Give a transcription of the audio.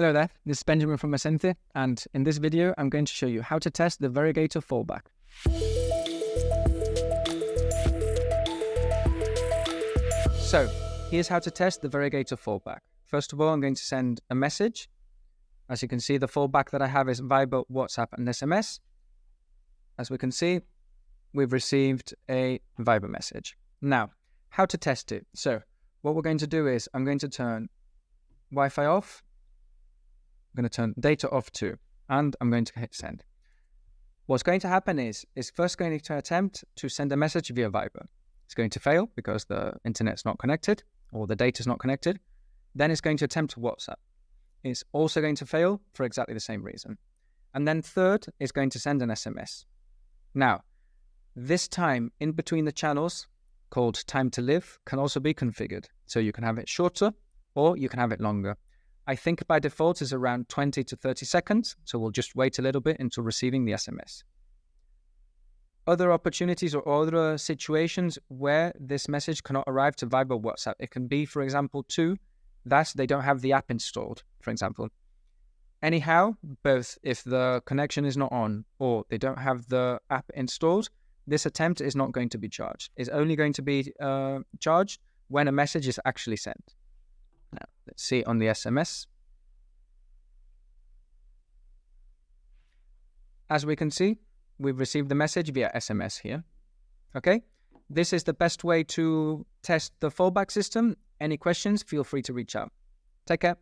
Hello there, this is Benjamin from Messente, and in this video I'm going to show you how to test the Verigator fallback. So, here's how to test the Verigator fallback. First of all, I'm going to send a message. As you can see, the fallback that I have is Viber, WhatsApp, and SMS. As we can see, we've received a Viber message. Now, how to test it? So, what we're going to do is I'm going to turn Wi-Fi off. I'm going to turn data off too, and I'm going to hit send. What's going to happen is first going to attempt to send a message via Viber. It's going to fail because the internet's not connected or the data's not connected. Then it's going to attempt WhatsApp. It's also going to fail for exactly the same reason. And then third is going to send an SMS. Now, this time in between the channels, called time to live, can also be configured. So you can have it shorter or you can have it longer. I think by default is around 20 to 30 seconds, so we'll just wait a little bit until receiving the SMS. Other opportunities or other situations where this message cannot arrive to Viber or WhatsApp, it can be, for example, that they don't have the app installed, for example. Anyhow, both if the connection is not on or they don't have the app installed, this attempt is not going to be charged. It's only going to be charged when a message is actually sent. Now, let's see on the SMS. As we can see, we've received the message via SMS here. Okay, this is the best way to test the fallback system. Any questions, feel free to reach out. Take care.